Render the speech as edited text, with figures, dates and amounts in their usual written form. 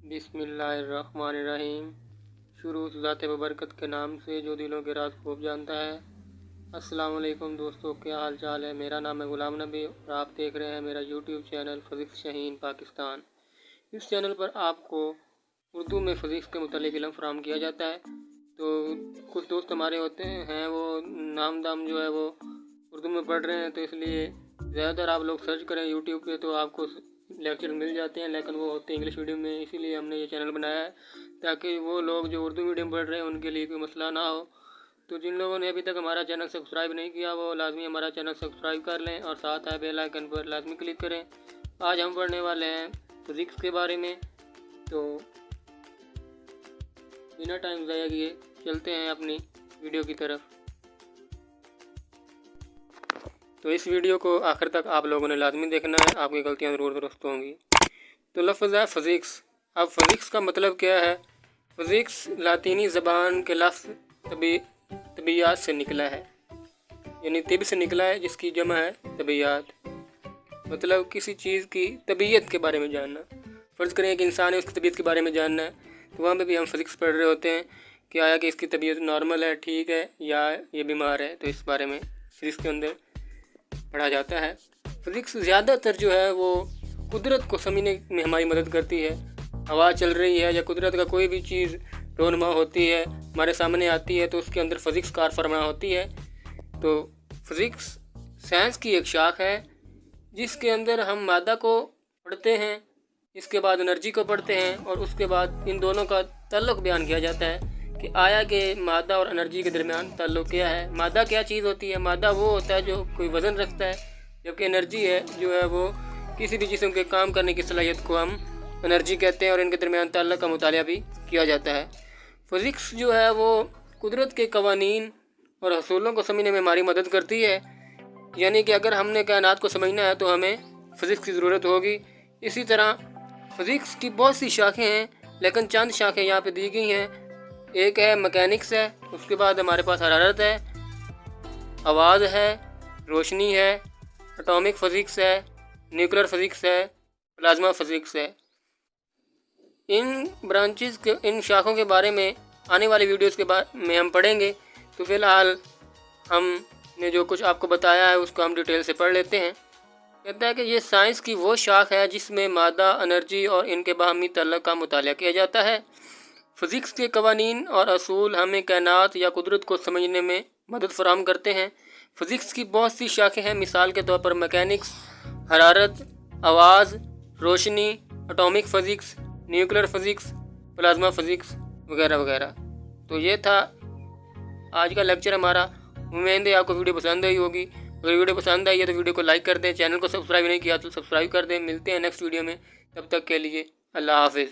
बिस्मिल्लाहिर्रहमानिर्रहीम। शुरू ज़ात बरकत के नाम से जो दिलों के राज खूब जानता है। अस्सलाम वालेकुम दोस्तों, क्या हाल चाल है। मेरा नाम है गुलाम नबी और आप देख रहे हैं मेरा YouTube channel physics Shaheen Pakistan. इस चैनल पर आपको उर्दू में फ़िज़िक्स के मुतालिक इल्म फ़राहम किया जाता है। तो कुछ दोस्त हमारे होते हैं वो नाम दाम जो है वो उर्दू में पढ़ रहे हैं, तो इसलिए ज़्यादातर आप लोग सर्च करें यूट्यूब पे तो आपको लेक्चर मिल जाते हैं, लेकिन वो होते हैं इंग्लिश मीडियम में। इसीलिए हमने ये चैनल बनाया है ताकि वो लोग जो उर्दू मीडियम पढ़ रहे हैं उनके लिए कोई मसला ना हो। तो जिन लोगों ने अभी तक हमारा चैनल सब्सक्राइब नहीं किया वो लाजमी हमारा चैनल सब्सक्राइब कर लें और साथ है बेल आइकन पर लाजमी क्लिक करें। आज हम पढ़ने वाले हैं फिज़िक्स के बारे में। तो बिना टाइम ज़ाया किए चलते हैं अपनी वीडियो की तरफ। तो इस वीडियो को आखिर तक आप लोगों ने लाजमी देखना है, आपकी गलतियां ज़रूर दुरुस्त होंगी। तो लफ्ज़ है फ़िज़िक्स। अब फ़िज़िक्स का मतलब क्या है। फ़िज़िक्स लातीनी ज़बान के लफ्ज़ तबीयात से निकला है, यानी तिब से निकला है, जिसकी जमा है तबीयात। मतलब किसी चीज़ की तबीयत के बारे में जानना। फ़र्ज़ करें कि इंसान है, उसकी तबीयत के बारे में जानना है, तो वहाँ पे भी हम फ़िज़िक्स पढ़ रहे होते हैं कि आया कि इसकी तबीयत नॉर्मल है, ठीक है, या ये बीमार है। तो इस बारे में फ़िज़िक्स के अंदर पढ़ा जाता है। फ़िज़िक्स ज़्यादातर जो है वो कुदरत को समझने में हमारी मदद करती है। हवा चल रही है या कुदरत का कोई भी चीज़ रोनमा होती है, हमारे सामने आती है, तो उसके अंदर फ़िज़िक्स कार फरमा होती है। तो फ़िज़िक्स साइंस की एक शाख है जिसके अंदर हम मादा को पढ़ते हैं, इसके बाद एनर्जी को पढ़ते हैं और उसके बाद इन दोनों का ताल्लुक़ बयान किया जाता है कि आया कि मादा और एनर्जी के दरमियान ताल्लुक़ क्या है। मादा क्या चीज़ होती है। मादा वो होता है जो कोई वज़न रखता है, जबकि एनर्जी है जो है वो किसी भी जिस्म के काम करने की सलाहियत को हम एनर्जी कहते हैं और इनके दरमियान ताल्लुक़ का मुतालिया भी किया जाता है। फ़िज़िक्स जो है वो कुदरत के कवानीन और असूलों को समझने में हमारी मदद करती है। यानी कि अगर हमने कायनात को समझना है तो हमें फ़िज़िक्स की ज़रूरत होगी। इसी तरह फ़िज़िक्स की बहुत सी शाखें हैं, लेकिन चंद शाखें यहाँ पे दी गई हैं। एक है मैकेनिक्स है, उसके बाद हमारे पास हरारत है, आवाज़ है, रोशनी है, एटॉमिक फ़िज़िक्स है, न्यूक्लियर फ़िज़िक्स है, प्लाज्मा फ़िज़िक्स है। इन ब्रांचेस के, इन शाखों के बारे में आने वाली वीडियोस के बारे में हम पढ़ेंगे। तो फ़िलहाल हमने जो कुछ आपको बताया है उसको हम डिटेल से पढ़ लेते हैं। कहता है कि ये साइंस की वो शाख है जिसमें मादा, एनर्जी और इनके बाहमी ताल्लुक़ का मुतालिया किया जाता है। फ़िज़िक्स के कवानीन और असूल हमें कायनात या कुदरत को समझने में मदद फराहम करते हैं। फ़िज़िक्स की बहुत सी शाखें हैं, मिसाल के तौर पर मैकेनिक्स, हरारत, आवाज़, रोशनी, atomic physics, nuclear physics, plasma physics वगैरह वगैरह। तो ये था आज का लेक्चर हमारा। उम्मीद है आपको वीडियो पसंद आई होगी। अगर वीडियो पसंद आई है तो वीडियो को लाइक कर दें, चैनल को सब्सक्राइब नहीं किया तो सब्सक्राइब कर दें। मिलते हैं नेक्स्ट वीडियो में, तब तक के लिए अल्लाह हाफिज़।